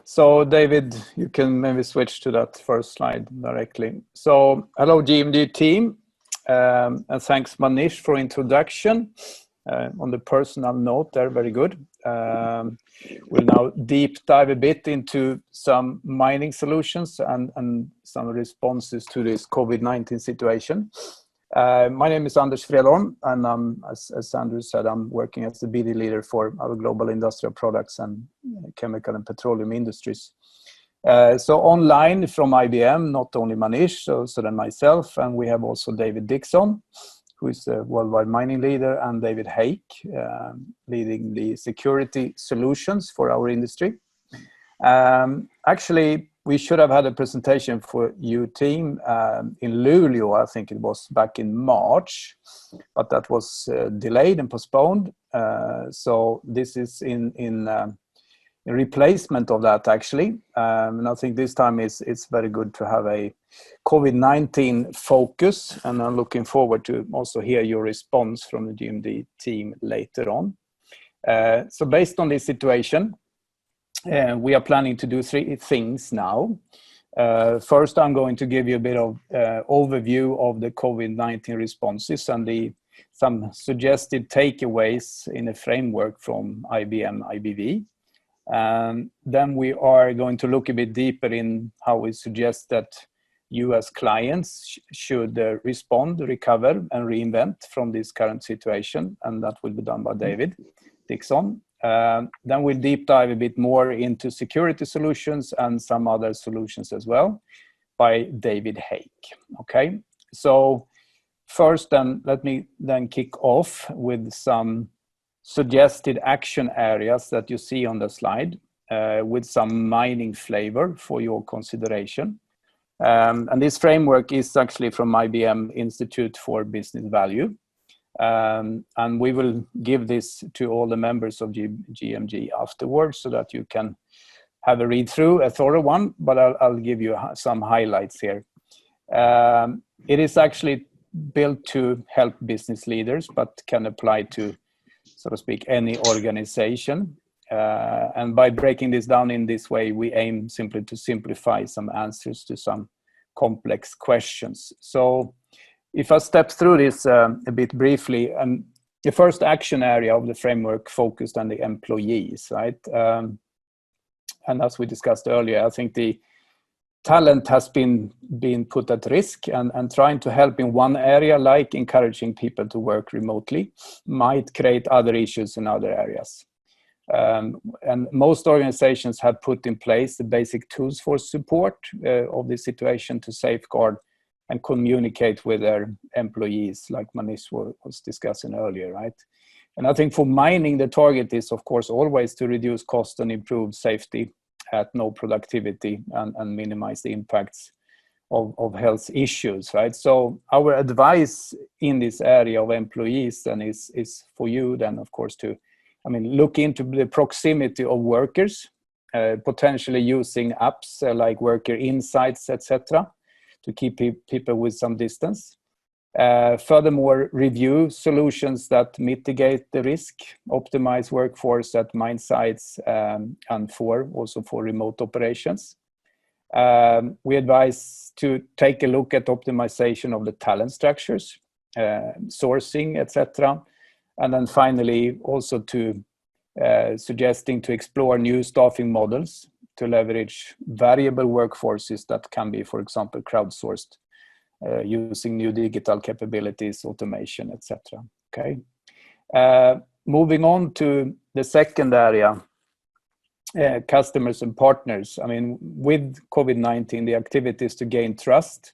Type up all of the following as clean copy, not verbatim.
So David, you can maybe switch to that first slide directly. So hello GMG team, and thanks Manish for introduction. On the personal note there, very good. We'll now deep dive a bit into some mining solutions and some responses to this COVID-19 situation. My name is Anders Fredholm, and as Andrew said, I'm working as the BD leader for our global industrial products and chemical and petroleum industries. So online from IBM, not only Manish, so then myself, and we have also David Dixon, who is the worldwide mining leader, and David Haik, leading the security solutions for our industry. Actually, we should have had a presentation for you team in Luleå, I think it was back in March, but that was delayed and postponed. So this is in replacement of that actually. And I think this time it's very good to have a COVID-19 focus, and I'm looking forward to also hear your response from the GMD team later on. So based on this situation, we are planning to do three things now. First, I'm going to give you a bit of overview of the COVID-19 responses and some suggested takeaways in a framework from IBM IBV. Then we are going to look a bit deeper in how we suggest that you as clients should respond, recover, and reinvent from this current situation, and that will be done by David Dixon. Then we'll deep dive a bit more into security solutions and some other solutions as well by David Haik. Okay, so first then let me then kick off with some suggested action areas that you see on the slide with some mining flavor for your consideration. And this framework is actually from IBM Institute for Business Value. And we will give this to all the members of GMG afterwards so that you can have a read through, a thorough one, but I'll give you some highlights here. It is actually built to help business leaders, but can apply to, so to speak, any organization. And by breaking this down in this way, we aim simply to simplify some answers to some complex questions. So if I step through this a bit briefly, the first action area of the framework focused on the employees, right? And as we discussed earlier, I think the talent has been put at risk, and trying to help in one area, like encouraging people to work remotely, might create other issues in other areas. And most organizations have put in place the basic tools for support of the situation to safeguard and communicate with their employees, like Manish was discussing earlier, right? And I think for mining, the target is, of course, always to reduce cost and improve safety at no productivity and minimize the impacts of health issues, right? So our advice in this area of employees then is for you then, of course, to, look into the proximity of workers, potentially using apps like Worker Insights, etc., to keep people with some distance. Furthermore, review solutions that mitigate the risk, optimize workforce at mine sites, and also for remote operations. We advise to take a look at optimization of the talent structures, sourcing, etc. And then finally, also to suggesting to explore new staffing models to leverage variable workforces that can be, for example, crowdsourced, using new digital capabilities, automation, etc. Okay. Moving on to the second area, customers and partners. With COVID-19, the activities to gain trust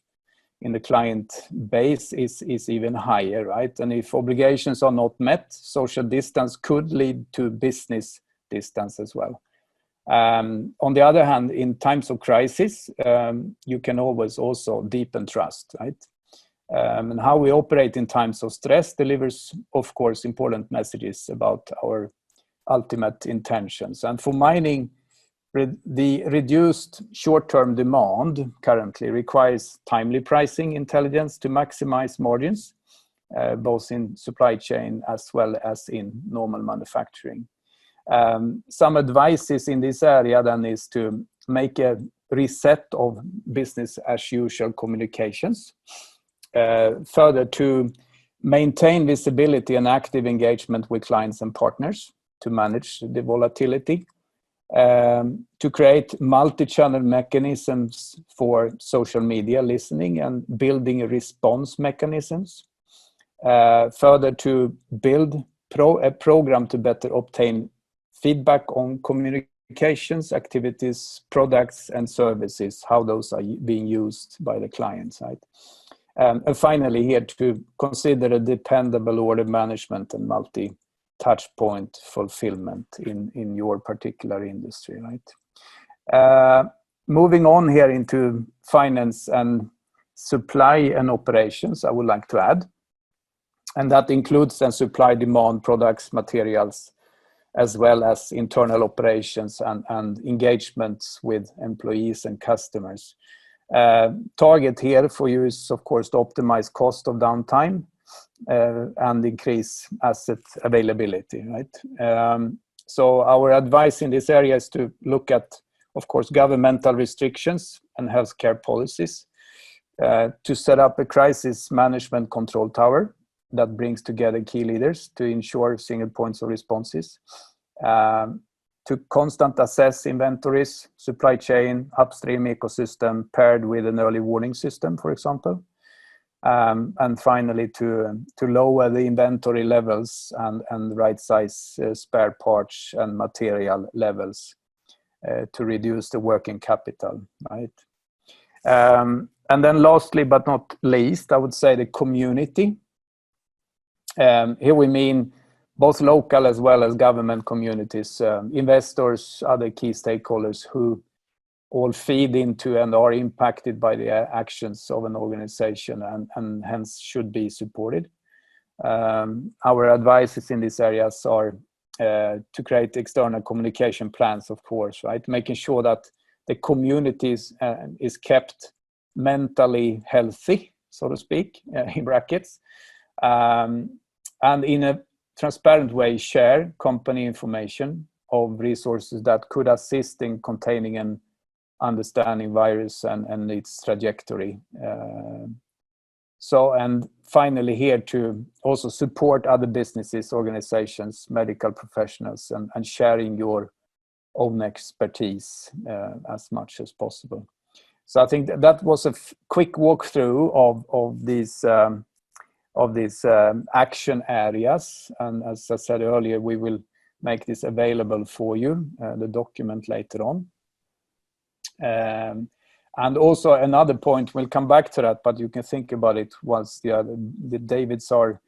in the client base is even higher, right? And if obligations are not met, social distance could lead to business distance as well. On the other hand, in times of crisis, you can always also deepen trust, right? And how we operate in times of stress delivers, of course, important messages about our ultimate intentions. And for mining, the reduced short-term demand currently requires timely pricing intelligence to maximize margins, both in supply chain as well as in normal manufacturing. Some advices in this area then is to make a reset of business as usual communications. Further, to maintain visibility and active engagement with clients and partners to manage the volatility. To create multi-channel mechanisms for social media listening and building response mechanisms. Further, to build a program to better obtain feedback on communications, activities, products, and services, how those are being used by the clients, right? And finally, here to consider a dependable order management and multi-touch point fulfillment in your particular industry, right? Moving on here into finance and supply and operations, I would like to add. And that includes then supply, demand, products, materials, as well as internal operations and engagements with employees and customers. Target here for you is, of course, to optimize cost of downtime and increase asset availability, right? So our advice in this area is to look at, of course, governmental restrictions and healthcare policies, to set up a crisis management control tower that brings together key leaders to ensure single points of responses, to constant assess inventories, supply chain, upstream ecosystem paired with an early warning system, for example. And finally, to lower the inventory levels and right size spare parts and material levels to reduce the working capital, right? And then lastly, but not least, I would say the community. Here we mean both local as well as government communities, investors, other key stakeholders who all feed into and are impacted by the actions of an organization and hence should be supported. Our advices in these areas are to create external communication plans, of course, right? Making sure that the community is kept mentally healthy, so to speak, in brackets. And in a transparent way, share company information of resources that could assist in containing and understanding virus and its trajectory. And finally here to also support other businesses, organizations, medical professionals, and sharing your own expertise as much as possible. So I think that was a quick walkthrough of these action areas. And as I said earlier, we will make this available for you, the document later on. And also another point, we'll come back to that, but you can think about it once the Davids are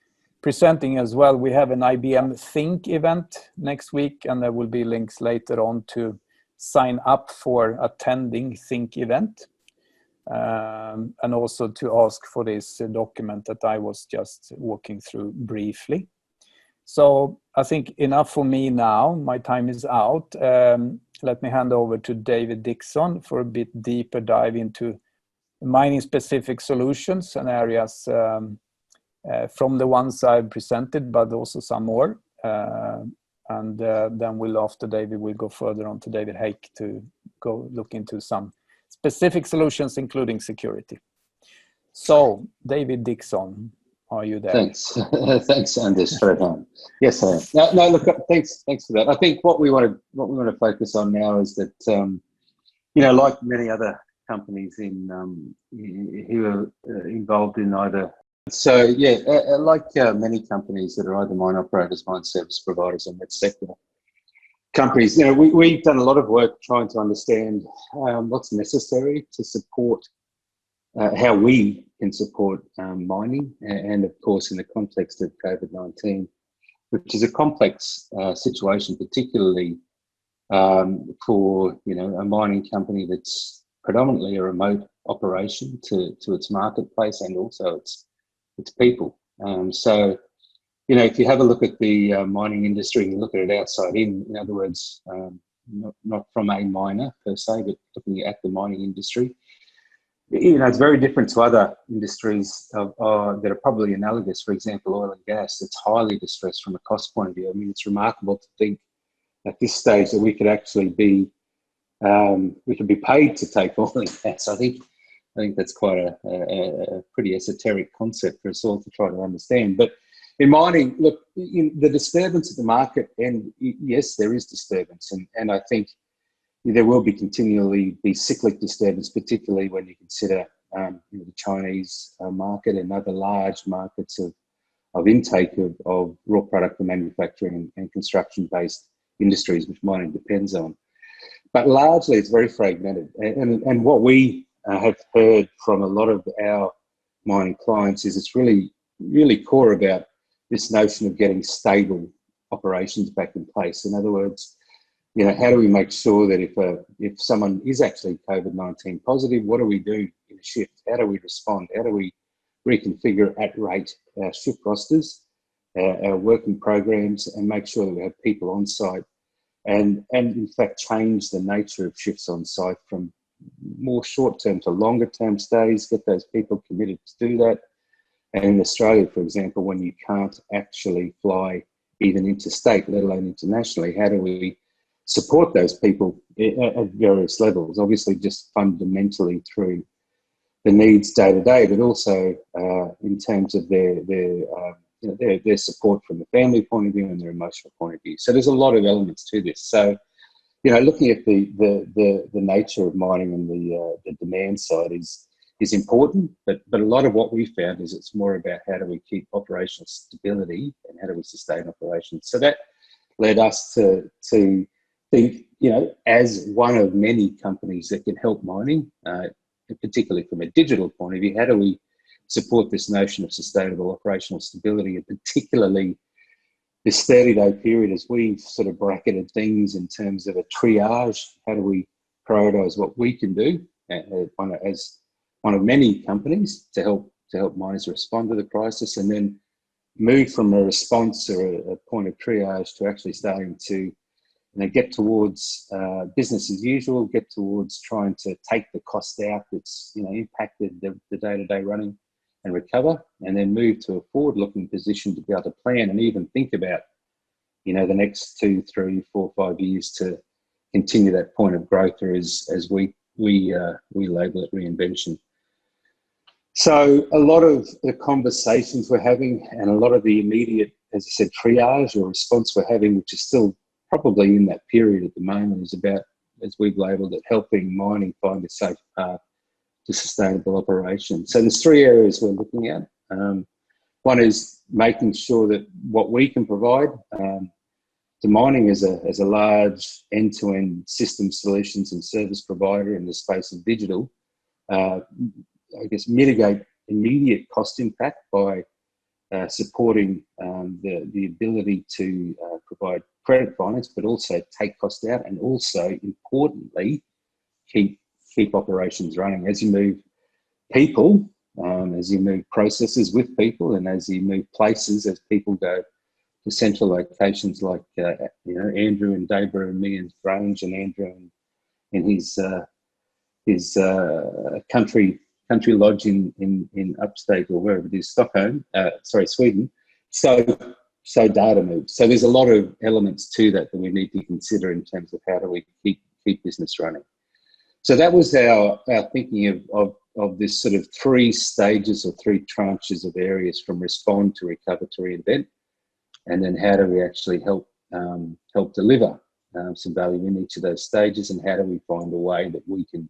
presenting as well. We have an IBM Think event next week, and there will be links later on to sign up for attending Think event. And also to ask for this document that I was just walking through briefly. So I think enough for me now. My time is out. Let me hand over to David Dixon for a bit deeper dive into mining specific solutions and areas from the ones I've presented, but also some more. And then after David, we'll go further on to David Hake to go look into some specific solutions, including security. So, David Dixon, are you there? Thanks, thanks, Anders. Yes, I am. No, look, thanks for that. I think what we want to focus on now is that, like many other companies who are involved in either. So, like many companies that are either mine operators, mine service providers, and that sector companies, we've done a lot of work trying to understand what's necessary to support how we can support mining, and of course in the context of COVID-19, which is a complex situation, particularly for a mining company that's predominantly a remote operation to its marketplace and also its people. So if you have a look at the mining industry and you look at it outside in other words, not from a miner per se, but looking at the mining industry, it's very different to other industries that are probably analogous. For example, oil and gas, it's highly distressed from a cost point of view. I mean, it's remarkable to think at this stage that we could actually be paid to take oil and gas. I think that's quite a pretty esoteric concept for us all to try to understand. But in mining, look, in the disturbance of the market, and yes, there is disturbance, and I think there will continually be cyclic disturbance, particularly when you consider the Chinese market and other large markets of intake of raw product for manufacturing and construction-based industries, which mining depends on. But largely, it's very fragmented. And what we have heard from a lot of our mining clients is it's really, really core about this notion of getting stable operations back in place. In other words, how do we make sure that if someone is actually COVID-19 positive, what do we do in a shift? How do we respond? How do we reconfigure at rate our shift rosters, our working programs, and make sure that we have people on site and in fact change the nature of shifts on site from more short-term to longer-term stays, get those people committed to do that. And in Australia, for example, when you can't actually fly even interstate, let alone internationally, how do we support those people at various levels? Obviously, just fundamentally through the needs day to day, but also in terms of their support from the family point of view and their emotional point of view. So there's a lot of elements to this. So, looking at the nature of mining and the demand side is important, but a lot of what we found is it's more about how do we keep operational stability and how do we sustain operations. So that led us to think, as one of many companies that can help mining, particularly from a digital point of view, how do we support this notion of sustainable operational stability, and particularly this 30-day period as we sort of bracketed things in terms of a triage. How do we prioritise what we can do as one of many companies to help miners respond to the crisis, and then move from a response or a point of triage to actually starting to get towards business as usual, get towards trying to take the cost out that's impacted the day-to-day running and recover, and then move to a forward-looking position to be able to plan and even think about the next 2, 3, 4, 5 years to continue that point of growth, or as we label it, reinvention. So a lot of the conversations we're having and a lot of the immediate, as I said, triage or response we're having, which is still probably in that period at the moment, is about, as we've labelled it, helping mining find a safe path to sustainable operations. So there's 3 areas we're looking at. One is making sure that what we can provide to mining as a large end-to-end system solutions and service provider in the space of digital, mitigate immediate cost impact by supporting the ability to provide credit finance, but also take cost out, and also importantly keep operations running. As you move people, as you move processes with people, and as you move places, as people go to central locations like Andrew and Debra and me in Grange, and Andrew in his country lodge in upstate, or wherever it is, Sweden. So data moves. So there's a lot of elements to that we need to consider in terms of how do we keep business running. So that was our thinking of this sort of 3 stages or 3 tranches of areas, from respond to recover to reinvent, and then how do we actually help deliver some value in each of those stages, and how do we find a way that we can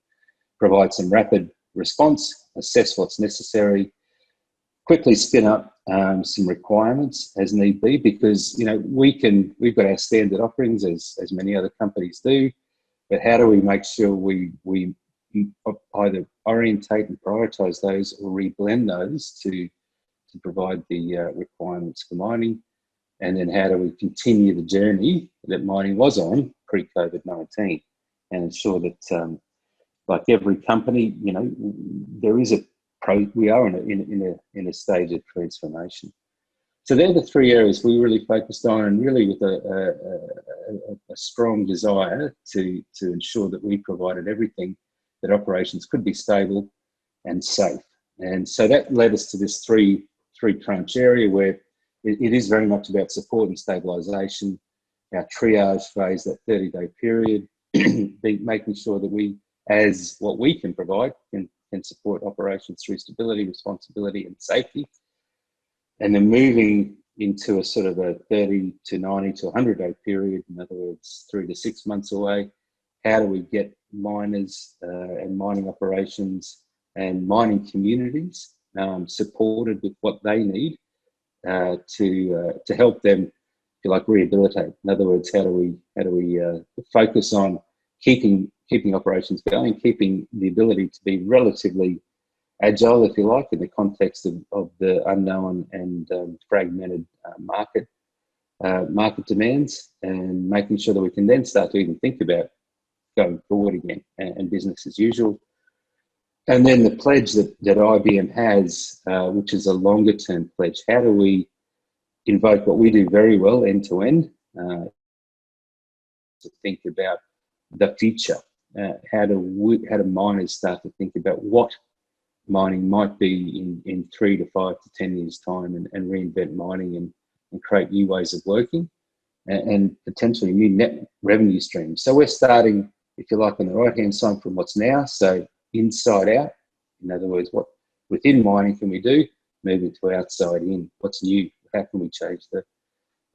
provide some rapid response, assess what's necessary, quickly spin up some requirements as need be, because we've got our standard offerings as many other companies do, but how do we make sure we either orientate and prioritise those, or reblend those to provide the requirements for mining, and then how do we continue the journey that mining was on pre-COVID-19, and ensure that like every company, there is we are in a stage of transformation. So they're the 3 areas we really focused on, and really with a strong desire to ensure that we provided everything that operations could be stable and safe. And so that led us to this three tranche area, where it is very much about support and stabilisation, our triage phase, that 30-day period, making sure that we, as what we can provide, can support operations through stability, responsibility and safety. And then moving into a sort of a 30 to 90 to 100-day period, in other words, 3 to 6 months away, how do we get miners and mining operations and mining communities supported with what they need to help them, if you like, rehabilitate. In other words, how do we focus on keeping operations going, keeping the ability to be relatively agile, if you like, in the context of the unknown and fragmented market demands, and making sure that we can then start to even think about going forward again and business as usual. And then the pledge that IBM has, which is a longer term pledge. How do we invoke what we do very well end to end to think about the future? How do miners start to think about what mining might be in 3 to 5 to 10 years time, and reinvent mining and create new ways of working and potentially new net revenue streams. So we're starting, if you like, on the right hand side from what's now, so inside out. In other words, what within mining can we do? Moving to outside in. What's new? How can we change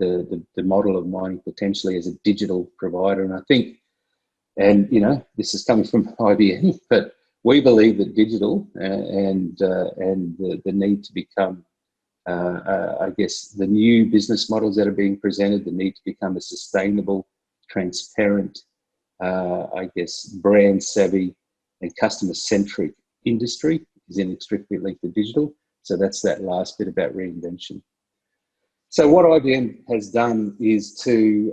the model of mining potentially as a digital provider? And I think, and you know, this is coming from IBM, but we believe that digital and the need to become, I guess, the new business models that are being presented, the need to become a sustainable, transparent, I guess, brand savvy and customer centric industry is inextricably linked to digital. So that's that last bit about reinvention. So what IBM has done is to,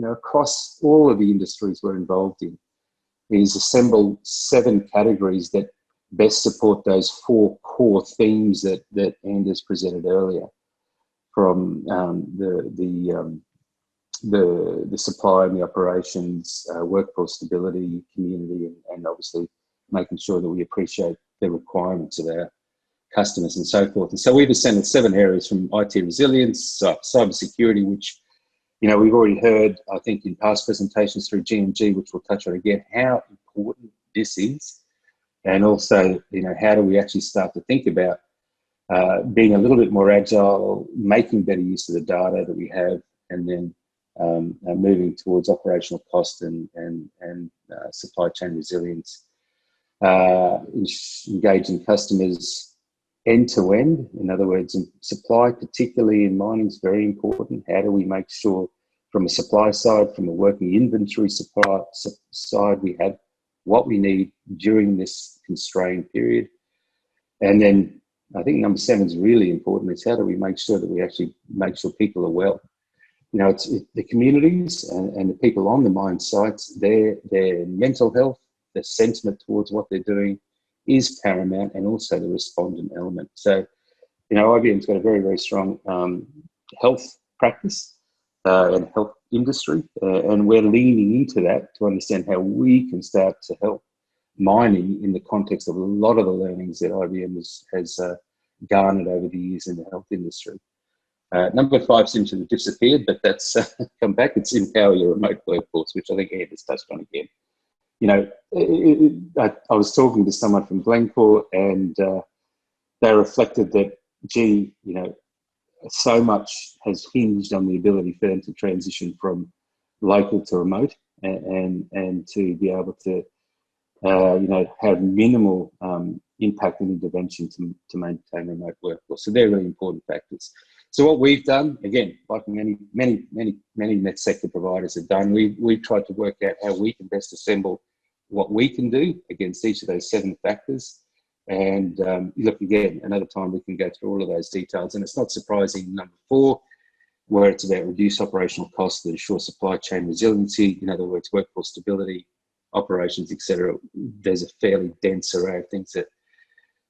across all of the industries we're involved in, is assemble 7 categories that best support those 4 core themes that Anders presented earlier, from the supply and the operations, workforce stability, community, and obviously making sure that we appreciate the requirements of our customers and so forth. And so we've assembled 7 areas, from IT resilience, cybersecurity, which, you know, we've already heard, I think, in past presentations through GMG, which we'll touch on again, how important this is. And also, you know, how do we actually start to think about being a little bit more agile, making better use of the data that we have, and then moving towards operational cost and supply chain resilience. Engaging customers end to end, in other words, in supply, particularly in mining, is very important. How do we make sure from a supply side, from a working inventory supply side, we have what we need during this constrained period? And then I think number 7 is really important. It's how do we make sure that we actually make sure people are well? You know, it's the communities and the people on the mine sites, their mental health, the sentiment towards what they're doing is paramount, and also the respondent element. So, you know, IBM's got a very, very strong health practice and health industry, and we're leaning into that to understand how we can start to help mining in the context of a lot of the learnings that IBM has garnered over the years in the health industry. Number 5 seems to have disappeared, but that's come back. It's empower your remote workforce, which I think Ed has touched on again. You know, I was talking to someone from Glencore, and they reflected that, gee, you know, so much has hinged on the ability for them to transition from local to remote, and to be able to, have minimal impact and intervention to maintain remote workforce. So they're really important factors. So what we've done, again, like many net sector providers have done, we've tried to work out how we can best assemble what we can do against each of those 7 factors. And look, again, another time we can go through all of those details. And it's not surprising, number 4, where it's about reduce operational costs to ensure supply chain resiliency, in other words, workforce stability, operations, etc. There's a fairly dense array of things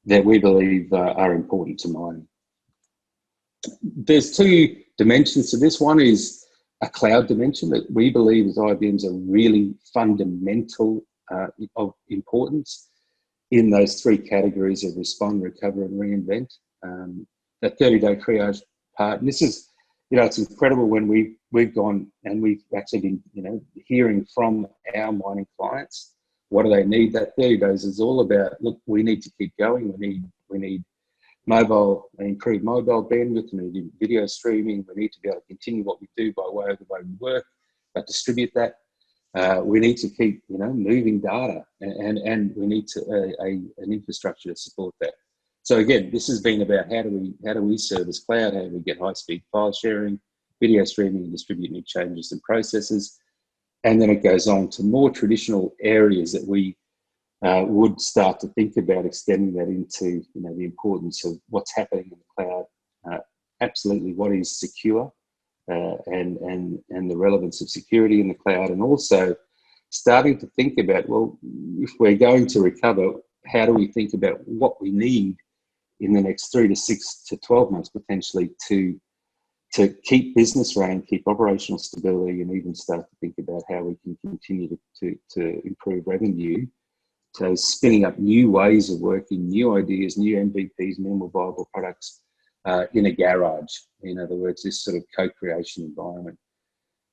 that we believe are important to mining. There's 2 dimensions to this. One is a cloud dimension that we believe as IBM's a really fundamental of importance in those 3 categories of respond, recover, and reinvent. That 30-day triage part, and this is, it's incredible when we've gone and we've actually been, hearing from our mining clients, what do they need? That 30 days is all about, look, we need to keep going. We need improved mobile bandwidth, we need video streaming, we need to be able to continue what we do by way of the way we work, but distribute that. We need to keep, moving data, and we need to an infrastructure to support that. So again, this has been about how do we service cloud, how do we get high-speed file sharing, video streaming, and distribute new changes and processes, and then it goes on to more traditional areas that we would start to think about extending that into, the importance of what's happening in the cloud. Absolutely, what is secure, and the relevance of security in the cloud, and also starting to think about, well, if we're going to recover, how do we think about what we need in the next 3 to 6 to 12 months potentially to keep business running, keep operational stability, and even start to think about how we can continue to improve revenue. So spinning up new ways of working, new ideas, new MVPs, minimal viable products in a garage. In other words, this sort of co-creation environment.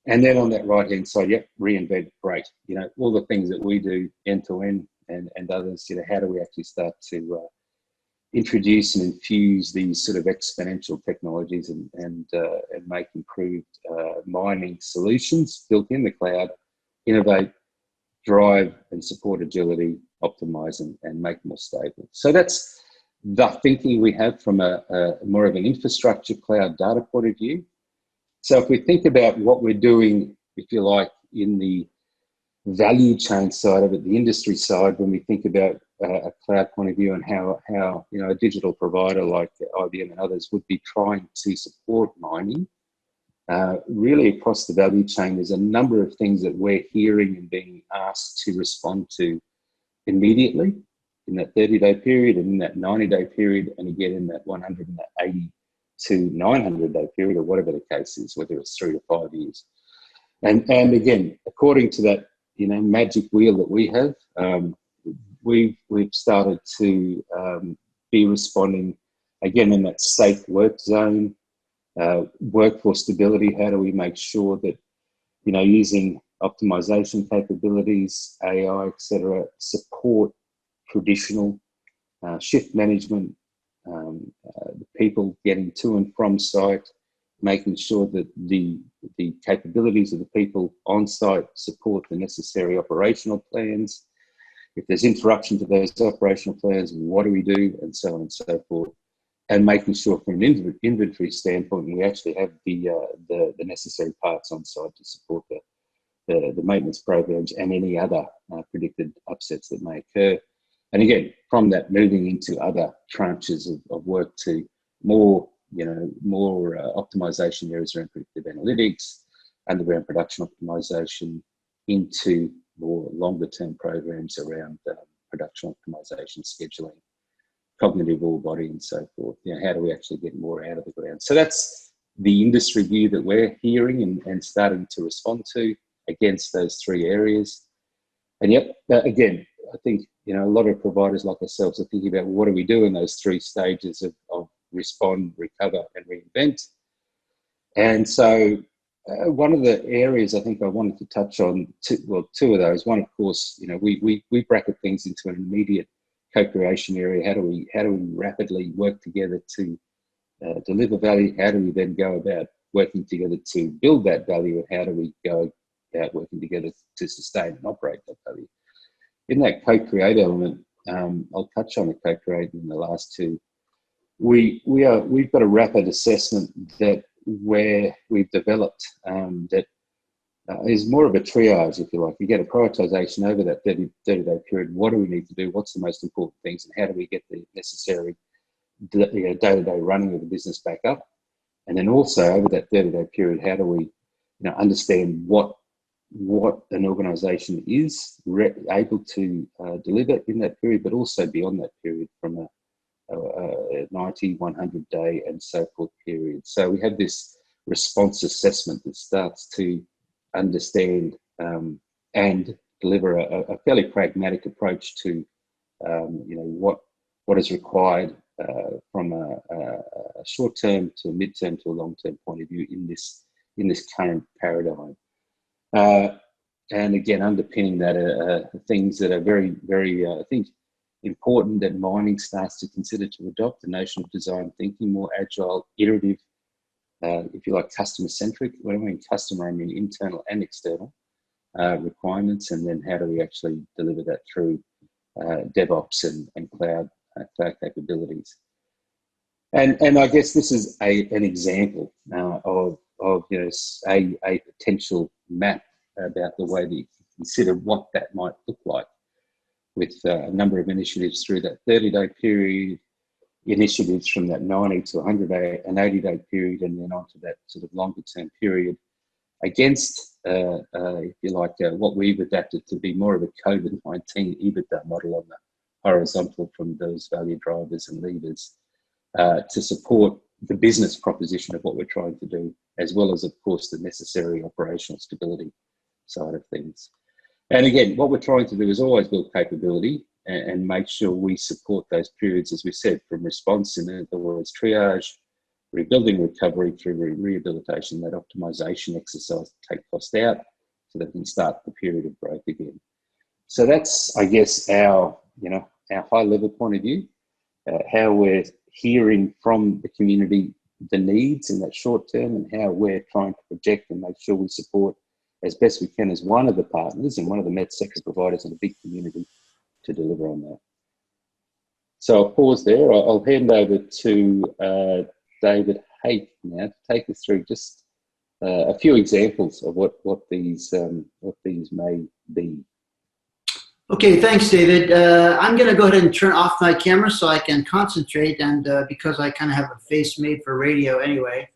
And then on that right-hand side, reinvent, great. All the things that we do end-to-end and others, how do we actually start to introduce and infuse these sort of exponential technologies and make improved mining solutions built in the cloud, innovate, drive and support agility, optimize and make more stable. So that's the thinking we have from a more of an infrastructure cloud data point of view. So if we think about what we're doing, if you like, in the value chain side of it, the industry side, when we think about a cloud point of view and how a digital provider like IBM and others would be trying to support mining, really across the value chain, there's a number of things that we're hearing and being asked to respond to immediately in that 30-day period and in that 90-day period, and again in that 180 to 900-day period, or whatever the case is, whether it's 3 to 5 years. And again, according to that magic wheel that we have, we've started to be responding again in that safe work zone, workforce stability. How do we make sure that using optimization capabilities, AI, etc., support traditional shift management, the people getting to and from site, making sure that the capabilities of the people on site support the necessary operational plans. If there's interruption to those operational plans, what do we do, and so on and so forth. And making sure from an inventory standpoint, we actually have the necessary parts on site to support the maintenance programs and any other predicted upsets that may occur. And again, from that, moving into other tranches of work to more optimization areas around predictive analytics, underground production optimization, into more longer term programs around production optimization, scheduling, cognitive ore body, and so forth. How do we actually get more out of the ground? So that's the industry view that we're hearing and starting to respond to against those 3 areas. And again, I think a lot of providers like ourselves are thinking about what do we do in those 3 stages of respond, recover, and reinvent. And so one of the areas I think I wanted to touch on, 2 of those. One, of course, we bracket things into an immediate co-creation area. How do we rapidly work together to deliver value? How do we then go about working together to build that value? And how do we go about working together to sustain and operate that value? In that co-create element, I'll touch on the co-create in the last 2. We've got a rapid assessment that where we've developed that is more of a triage, if you like. You get a prioritization over that 30-day period. What do we need to do? What's the most important things? And how do we get the necessary day-to-day running of the business back up? And then also over that 30-day period, how do we understand what an organisation is able to deliver in that period, but also beyond that period from a 90, 100-day and so forth period. So we have this response assessment that starts to understand and deliver a fairly pragmatic approach to what is required from a short-term to a mid-term to a long-term point of view in this current paradigm. And again, underpinning that are things that are very, very, I think, important that mining starts to consider to adopt: the notion of design thinking, more agile, iterative, if you like, customer-centric. When I mean customer, I mean internal and external requirements, and then how do we actually deliver that through DevOps and cloud capabilities. And I guess this is an example of a potential map about the way that you consider what that might look like, with a number of initiatives through that 30-day period, initiatives from that 90 to 100-day, an 80-day period, and then onto that sort of longer-term period against, if you like, what we've adapted to be more of a COVID-19 EBITDA model on the horizontal from those value drivers and levers to support the business proposition of what we're trying to do, as well as, of course, the necessary operational stability side of things. And again, what we're trying to do is always build capability and make sure we support those periods, as we said, from response, in other words, triage, rebuilding, recovery through rehabilitation, that optimization exercise to take cost out so that we can start the period of growth again. So that's, I guess, our high level point of view, how we're hearing from the community the needs in that short term, and how we're trying to project and make sure we support as best we can as one of the partners and one of the med sector providers in a big community to deliver on that. So I'll pause there. I'll hand over to David Hake now to take us through just a few examples of what these may be. Okay, thanks, David. I'm going to go ahead and turn off my camera so I can concentrate, and because I kind of have a face made for radio anyway.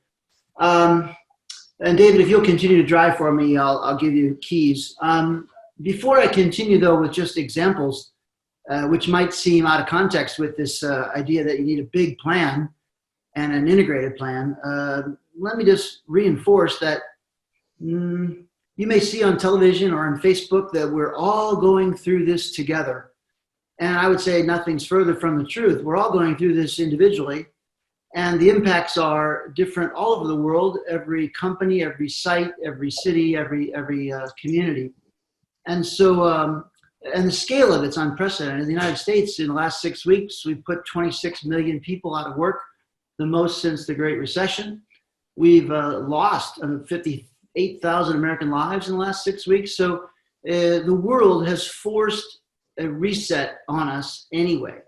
And David, if you'll continue to drive for me, I'll give you keys. Before I continue, though, with just examples, which might seem out of context with this idea that you need a big plan and an integrated plan, let me just reinforce that you may see on television or on Facebook that we're all going through this together. And I would say nothing's further from the truth. We're all going through this individually, and the impacts are different all over the world, every company, every site, every city, every community. And so, and the scale of it's unprecedented. In the United States, in the last 6 weeks, we've put 26 million people out of work, the most since the Great Recession. We've lost 58,000 American lives in the last 6 weeks. So the world has forced a reset on us anyway.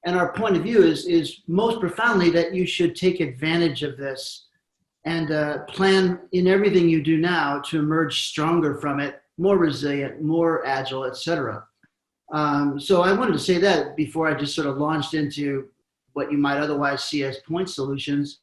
And our point of view is most profoundly that you should take advantage of this and plan in everything you do now to emerge stronger from it, more resilient, more agile, etc. So I wanted to say that before I just sort of launched into what you might otherwise see as point solutions.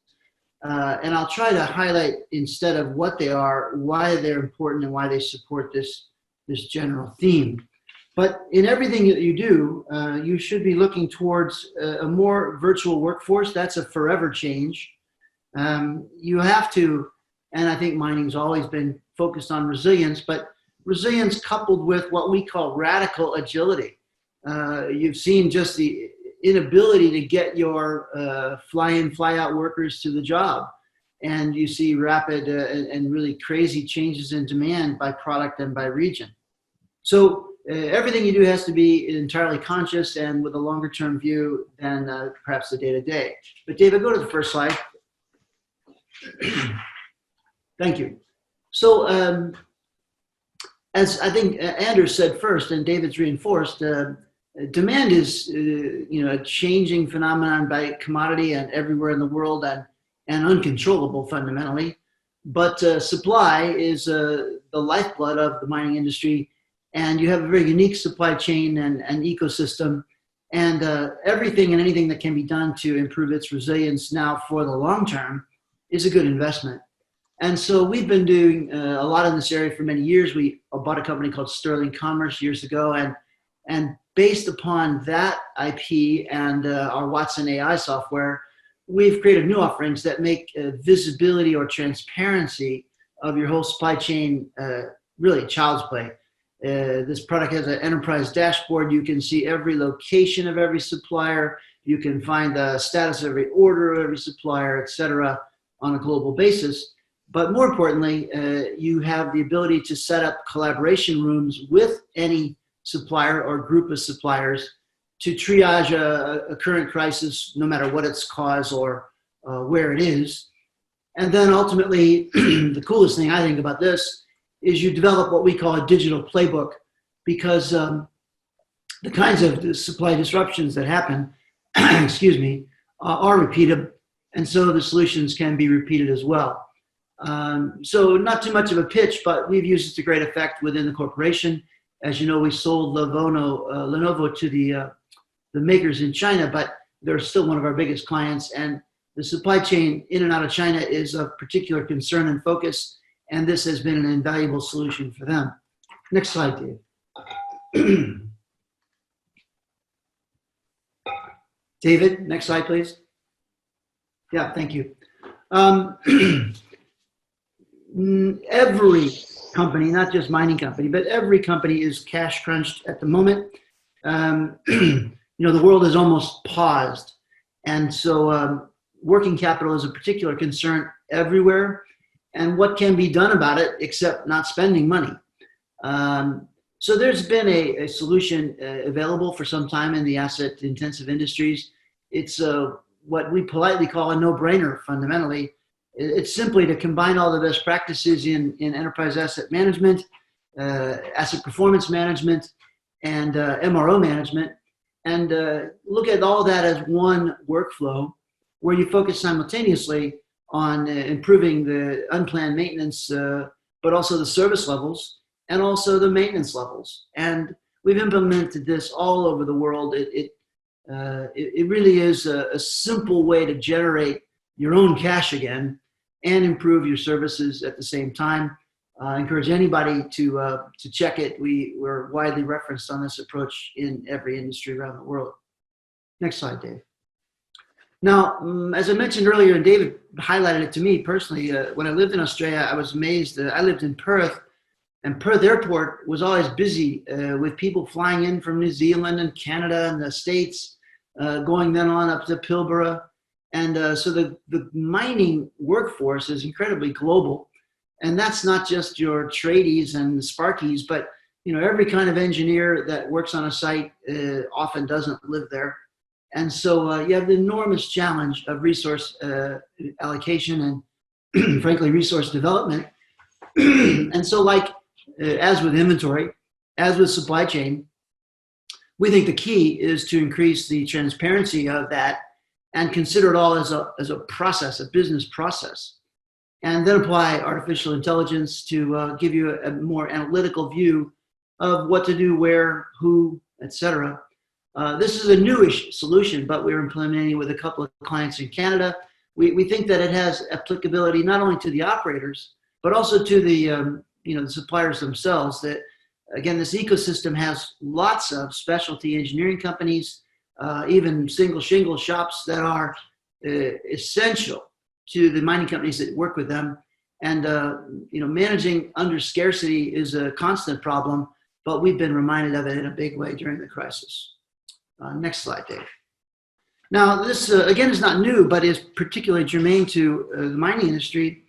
And I'll try to highlight, instead of what they are, why they're important and why they support this general theme. But in everything that you do, you should be looking towards a more virtual workforce. That's a forever change. You have to, and I think mining's always been focused on resilience, but resilience coupled with what we call radical agility. You've seen just the inability to get your fly-in, fly-out workers to the job. And you see rapid and really crazy changes in demand by product and by region. So everything you do has to be entirely conscious and with a longer term view than perhaps the day-to-day. But David, go to the first slide. Thank you. So as I think Anders said first, and David's reinforced, demand is a changing phenomenon by commodity and everywhere in the world, and uncontrollable fundamentally. But supply is the lifeblood of the mining industry, and you have a very unique supply chain and ecosystem, and everything and anything that can be done to improve its resilience now for the long term is a good investment. And so we've been doing a lot in this area for many years. We bought a company called Sterling Commerce years ago, and based upon that IP and our Watson AI software, we've created new offerings that make visibility or transparency of your whole supply chain really child's play. This product has an enterprise dashboard. You can see every location of every supplier. You can find the status of every order of every supplier, et cetera, on a global basis. But more importantly, you have the ability to set up collaboration rooms with any supplier or group of suppliers to triage a current crisis, no matter what its cause or where it is. And then ultimately, the coolest thing I think about this is you develop what we call a digital playbook, because the kinds of supply disruptions that happen, excuse me, are repeated, and so the solutions can be repeated as well. So not too much of a pitch, but we've used it to great effect within the corporation. As you know, we sold Lenovo to the makers in China, but they're still one of our biggest clients. And the supply chain in and out of China is of particular concern and focus, and this has been an invaluable solution for them. Next slide, Dave. David, next slide, please. Yeah, thank you. Every company, not just mining company, but every company is cash crunched at the moment. You know, the world is almost paused. And so working capital is a particular concern everywhere. And what can be done about it except not spending money? So there's been a solution available for some time in the asset intensive industries. It's what we politely call a no-brainer fundamentally. It's simply to combine all the best practices in enterprise asset management, asset performance management, and MRO management, and look at all that as one workflow where you focus simultaneously on improving the unplanned maintenance, but also the service levels and also the maintenance levels. And we've implemented this all over the world. It really is a simple way to generate your own cash again and improve your services at the same time. I encourage anybody to check it. We're widely referenced on this approach in every industry around the world. Next slide, Dave. Now, as I mentioned earlier, and David highlighted it to me personally, when I lived in Australia, I was amazed. I lived in Perth, and Perth Airport was always busy with people flying in from New Zealand and Canada and the States, going then on up to Pilbara. And so the mining workforce is incredibly global. And that's not just your tradies and sparkies, but you know, every kind of engineer that works on a site often doesn't live there. And so you have the enormous challenge of resource allocation and frankly, resource development. And so like, as with inventory, as with supply chain, we think the key is to increase the transparency of that and consider it all as a process, a business process. And then apply artificial intelligence to give you a more analytical view of what to do, where, who, etc. This is a newish solution, but we're implementing it with a couple of clients in Canada. We think that it has applicability not only to the operators, but also to the the suppliers themselves. That again, this ecosystem has lots of specialty engineering companies, even single shingle shops that are essential to the mining companies that work with them. And managing under scarcity is a constant problem, but we've been reminded of it in a big way during the crisis. Next slide, Dave. Now, this again is not new, but is particularly germane to the mining industry.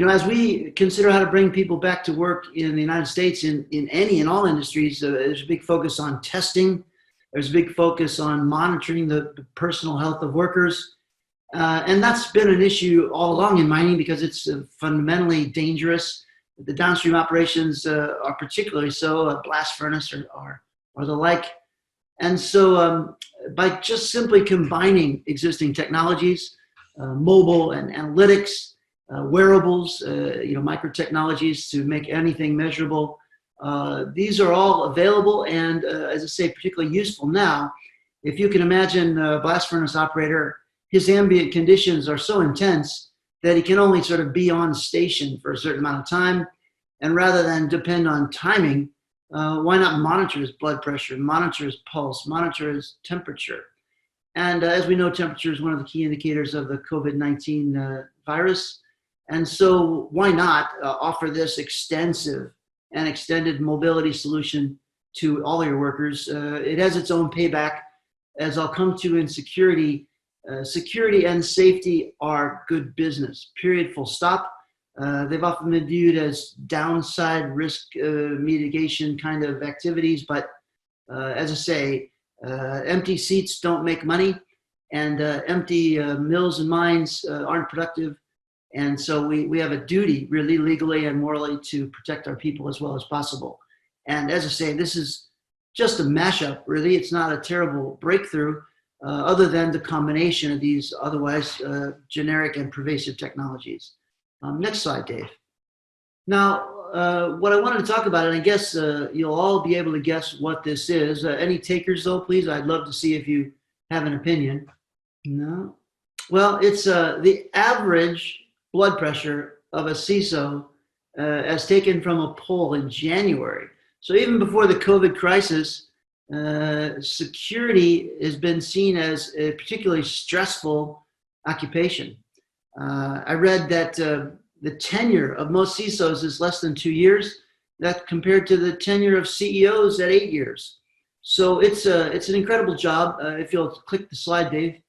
As we consider how to bring people back to work in the United States, in any and all industries, there's a big focus on testing. There's a big focus on monitoring the personal health of workers. And that's been an issue all along in mining because it's fundamentally dangerous. The downstream operations are particularly so, a blast furnace or the like. And so by just simply combining existing technologies, mobile and analytics, wearables, microtechnologies to make anything measurable, these are all available and, as I say, particularly useful now. If you can imagine a blast furnace operator, his ambient conditions are so intense that he can only sort of be on station for a certain amount of time. And rather than depend on timing, why not monitor his blood pressure, monitor his pulse, monitor his temperature? And as we know, temperature is one of the key indicators of the COVID-19 virus. And so why not offer this extensive and extended mobility solution to all your workers? It has its own payback. as I'll come to in security, security and safety are good business, period, full stop. They've often been viewed as downside risk mitigation kind of activities, but as I say, empty seats don't make money, and empty mills and mines aren't productive. And so we have a duty, really legally and morally, to protect our people as well as possible. And as I say, this is just a mashup, really. It's not a terrible breakthrough, other than the combination of these otherwise generic and pervasive technologies. Next slide, Dave. Now, what I wanted to talk about, and I guess you'll all be able to guess what this is. Any takers, though, please? I'd love to see if you have an opinion. No? Well, it's the average blood pressure of a CISO as taken from a poll in January. So even before the COVID crisis, security has been seen as a particularly stressful occupation. I read that the tenure of most CISOs is less than 2 years, that compared to the tenure of CEOs at 8 years. So it's an incredible job. If you'll click the slide, Dave.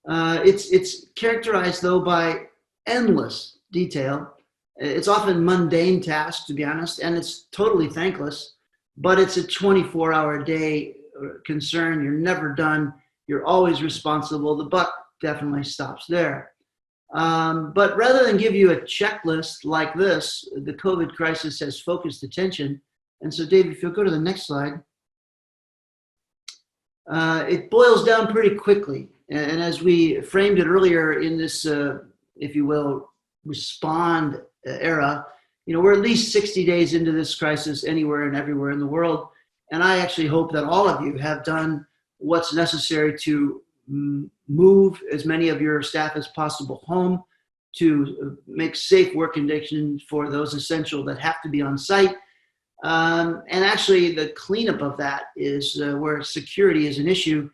It's characterized, though, by endless detail. It's often mundane tasks, to be honest, and it's totally thankless, but it's a 24-hour-a-day concern. You're never done. You're always responsible. The buck definitely stops there. But rather than give you a checklist like this, the COVID crisis has focused attention. And so, Dave, if you'll go to the next slide, it boils down pretty quickly. And as we framed it earlier in this, if you will, respond era, we're at least 60 days into this crisis anywhere and everywhere in the world. And I actually hope that all of you have done what's necessary to move as many of your staff as possible home, to make safe work conditions for those essential that have to be on site. And actually, the cleanup of that is where security is an issue.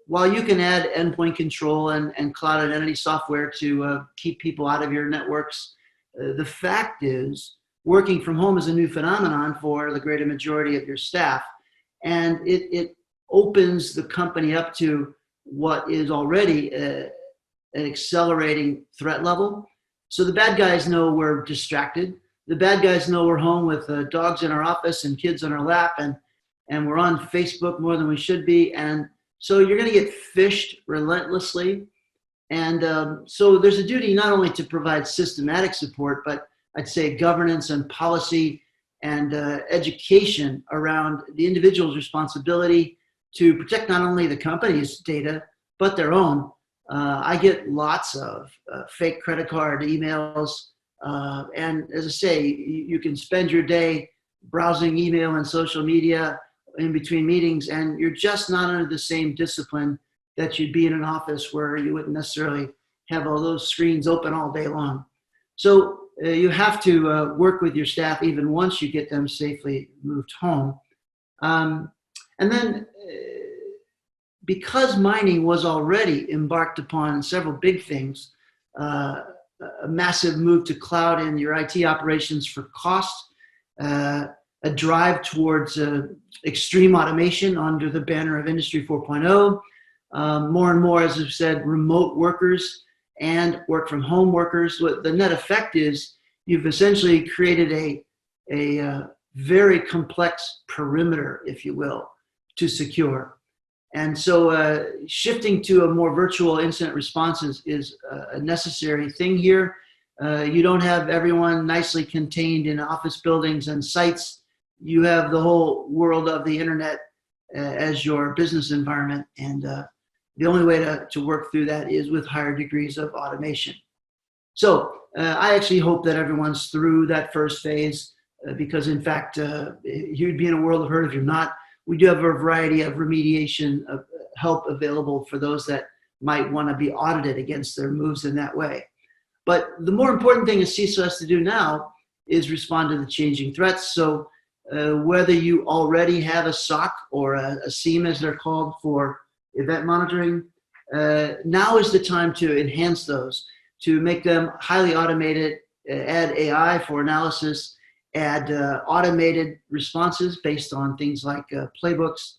While you can add endpoint control and cloud identity software to keep people out of your networks, the fact is working from home is a new phenomenon for the greater majority of your staff. And it opens the company up to what is already an accelerating threat level. So the bad guys know we're distracted. The bad guys know we're home with dogs in our office and kids on our lap, and we're on Facebook more than we should be. And so you're going to get phished relentlessly. And so there's a duty not only to provide systematic support, but I'd say governance and policy and education around the individual's responsibility to protect not only the company's data, but their own. I get lots of fake credit card emails. And as I say, you can spend your day browsing email and social media in between meetings, and you're just not under the same discipline that you'd be in an office where you wouldn't necessarily have all those screens open all day long. So you have to work with your staff even once you get them safely moved home. And then because mining was already embarked upon several big things, a massive move to cloud in your IT operations for cost, a drive towards extreme automation under the banner of Industry 4.0, more and more, as I've said, remote workers and work from home workers. What the net effect is, you've essentially created a very complex perimeter, if you will, to secure. And so shifting to a more virtual incident response is a necessary thing here. You don't have everyone nicely contained in office buildings and sites. You have the whole world of the internet as your business environment. And the only way to work through that is with higher degrees of automation. So I actually hope that everyone's through that first phase because, in fact, you'd be in a world of hurt if you're not. We do have a variety of remediation of help available for those that might want to be audited against their moves in that way. But the more important thing a CISO has to do now is respond to the changing threats. So whether you already have a SOC or a SIEM, as they're called, for event monitoring, now is the time to enhance those, to make them highly automated, add AI for analysis, add automated responses based on things like playbooks,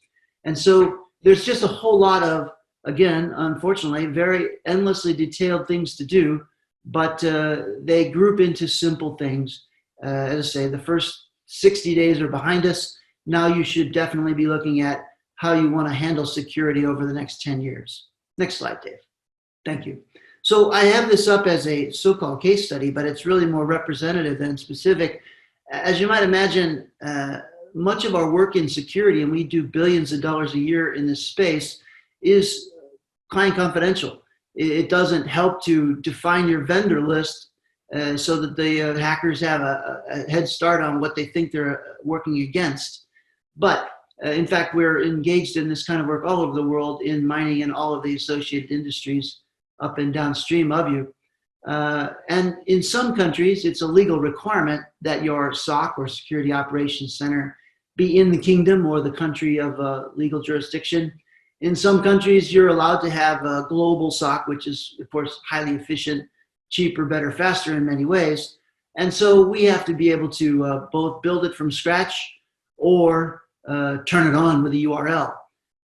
And so there's just a whole lot of, again, unfortunately, very endlessly detailed things to do, but they group into simple things. As I say, the first 60 days are behind us. Now you should definitely be looking at how you want to handle security over the next 10 years. Next slide, Dave. Thank you. So I have this up as a so-called case study, but it's really more representative than specific. As you might imagine, much of our work in security, and we do billions of dollars a year in this space, is client confidential. It doesn't help to define your vendor list so that the hackers have a head start on what they think they're working against. But in fact, we're engaged in this kind of work all over the world in mining and all of the associated industries up and downstream of you. And in some countries, it's a legal requirement that your SOC or Security Operations Center be in the kingdom or the country of legal jurisdiction. In some countries, you're allowed to have a global SOC, which is, of course, highly efficient, cheaper, better, faster in many ways. And so we have to be able to both build it from scratch or turn it on with a URL.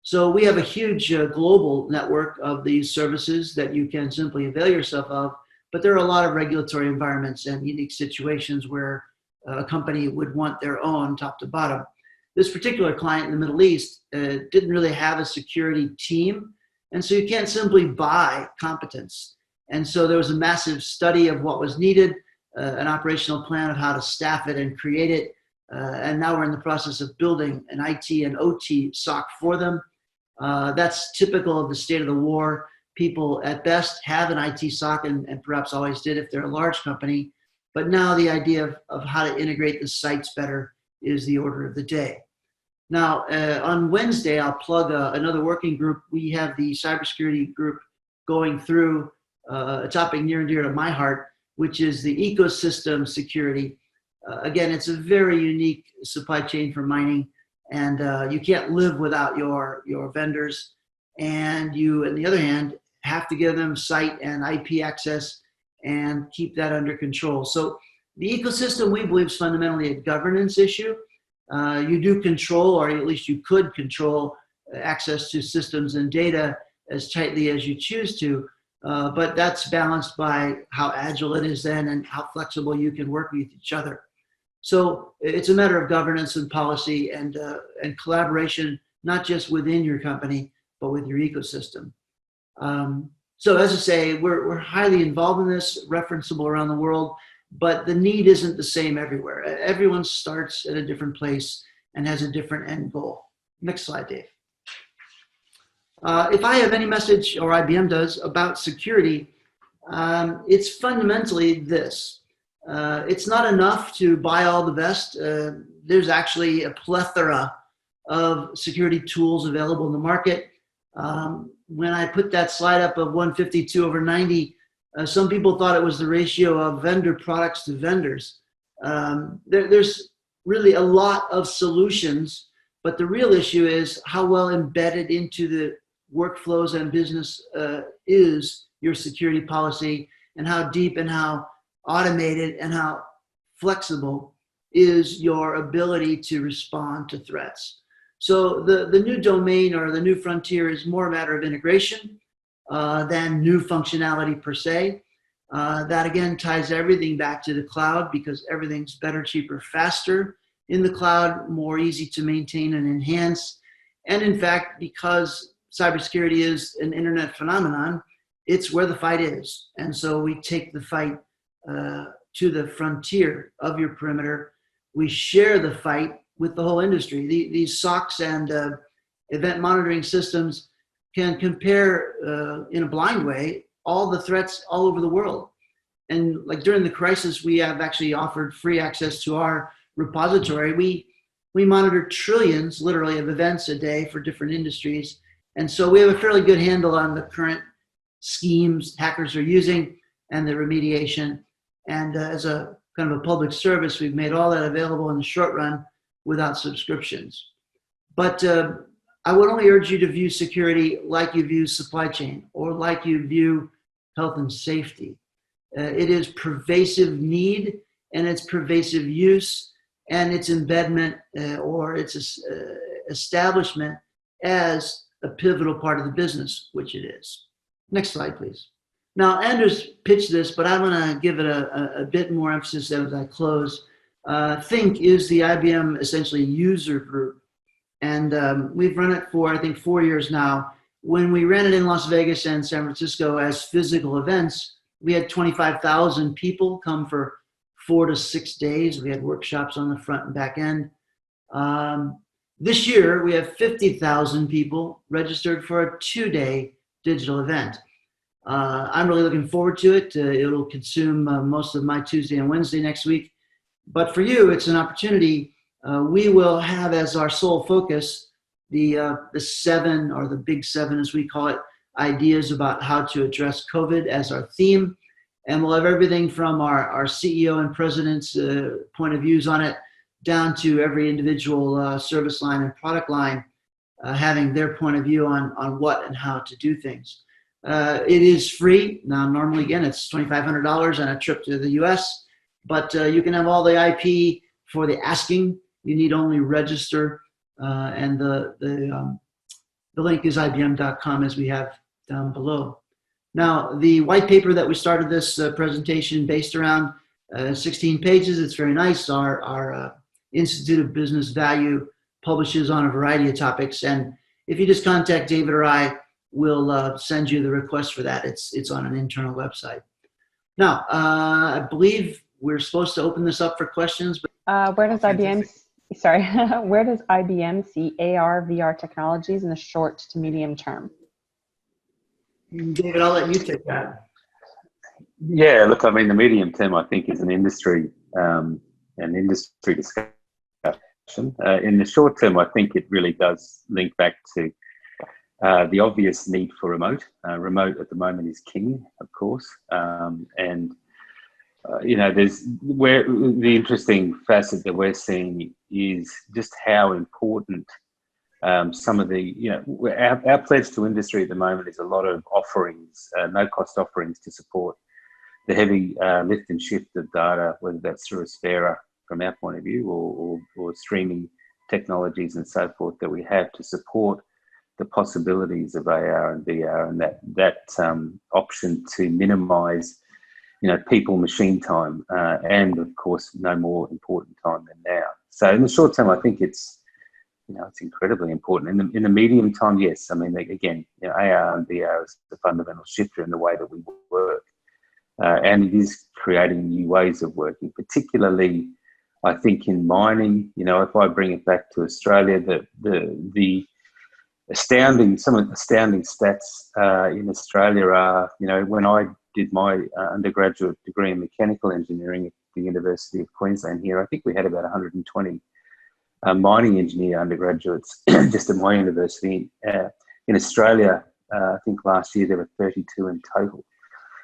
So we have a huge global network of these services that you can simply avail yourself of, but there are a lot of regulatory environments and unique situations where a company would want their own top to bottom. This particular client in the Middle East didn't really have a security team, and so you can't simply buy competence. And so there was a massive study of what was needed, an operational plan of how to staff it and create it, and now we're in the process of building an IT and OT SOC for them. That's typical of the state of the war. People at best have an IT SOC and perhaps always did if they're a large company, but now the idea of how to integrate the sites better is the order of the day. Now, on Wednesday, I'll plug another working group. We have the cybersecurity group going through a topic near and dear to my heart, which is the ecosystem security. Again, it's a very unique supply chain for mining, and you can't live without your vendors. And you, on the other hand, have to give them site and IP access and keep that under control. So the ecosystem, we believe, is fundamentally a governance issue. You do control, or at least you could control, access to systems and data as tightly as you choose to, but that's balanced by how agile it is then and how flexible you can work with each other. So it's a matter of governance and policy and collaboration, not just within your company, but with your ecosystem. So as I say, we're highly involved in this, referenceable around the world, but the need isn't the same everywhere. Everyone starts at a different place and has a different end goal. Next slide, Dave. If I have any message, or IBM does, about security, it's fundamentally this. It's not enough to buy all the best. There's actually a plethora of security tools available in the market. When I put that slide up of 152/90, some people thought it was the ratio of vendor products to vendors. There's really a lot of solutions, but the real issue is how well embedded into the workflows and business is your security policy, and how deep and how automated and how flexible is your ability to respond to threats. So the new domain or the new frontier is more a matter of integration than new functionality per se. That again ties everything back to the cloud, because everything's better, cheaper, faster in the cloud, more easy to maintain and enhance. And in fact, because cybersecurity is an internet phenomenon, it's where the fight is. And so we take the fight to the frontier of your perimeter. We share the fight with the whole industry. These SOCs and event monitoring systems can compare in a blind way all the threats all over the world. And like during the crisis, we have actually offered free access to our repository. We monitor trillions, literally, of events a day for different industries. And so we have a fairly good handle on the current schemes hackers are using and the remediation. And as a kind of a public service, we've made all that available in the short run without subscriptions. But I would only urge you to view security like you view supply chain or like you view health and safety. It is pervasive need, and it's pervasive use, and its embedment or its establishment as a pivotal part of the business, which it is. Next slide, please. Now, Anders pitched this, but I want to give it a bit more emphasis as I close. Think is the IBM essentially user group. And we've run it for, I think, 4 years now. When we ran it in Las Vegas and San Francisco as physical events, we had 25,000 people come for 4 to 6 days. We had workshops on the front and back end. This year, we have 50,000 people registered for a 2-day digital event. I'm really looking forward to it. It'll consume most of my Tuesday and Wednesday next week. But for you, it's an opportunity. We will have as our sole focus the 7, or the big 7 as we call it, ideas about how to address COVID as our theme. And we'll have everything from our CEO and president's point of views on it, down to every individual service line and product line having their point of view on what and how to do things. It is free. Now, normally, again, it's $2,500 and a trip to the US, but you can have all the IP for the asking. You need only register, and the link is ibm.com, as we have down below. Now, the white paper that we started this presentation based around, 16 pages. It's very nice. Our Institute of Business Value publishes on a variety of topics, and if you just contact David or I, we'll send you the request for that. It's on an internal website. Now, I believe we're supposed to open this up for questions. But where does IBM see AR, VR technologies in the short to medium term? David, I'll let you take that. Yeah, look, I mean, the medium term, I think, is an industry discussion. In the short term, I think it really does link back to the obvious need for remote. Remote at the moment is king, of course, there's where the interesting facet that we're seeing is just how important some of the, our pledge to industry at the moment is a lot of offerings, no-cost offerings to support the heavy lift and shift of data, whether that's through a Spera from our point of view, or streaming technologies and so forth that we have to support the possibilities of AR and VR, and that option to minimise, people machine time, and of course no more important time than now. So in the short term, I think it's incredibly important. In the medium time, yes, I mean, again, AR and VR is the fundamental shifter in the way that we work, and it is creating new ways of working, particularly I think in mining. If I bring it back to Australia, the some of the astounding stats in Australia are, when I did my undergraduate degree in mechanical engineering at the University of Queensland here, I think we had about 120 mining engineer undergraduates just at my university. In Australia, I think last year there were 32 in total.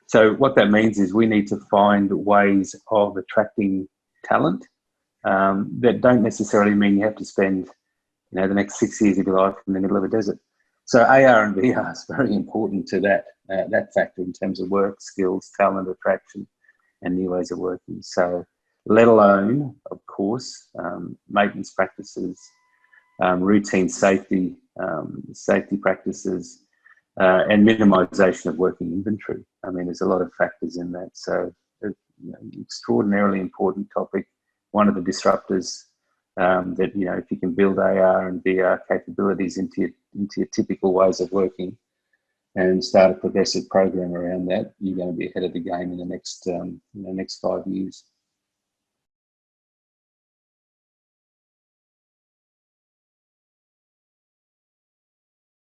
So what that means is we need to find ways of attracting talent that don't necessarily mean you have to spend the next 6 years of your life in the middle of a desert. So AR and VR is very important to that factor in terms of work, skills, talent, attraction, and new ways of working. So let alone, of course, maintenance practices, routine safety practices, and minimisation of working inventory. I mean, there's a lot of factors in that. So extraordinarily important topic, one of the disruptors that, if you can build AR and VR capabilities into your typical ways of working and start a progressive program around that, you're going to be ahead of the game in the next 5 years.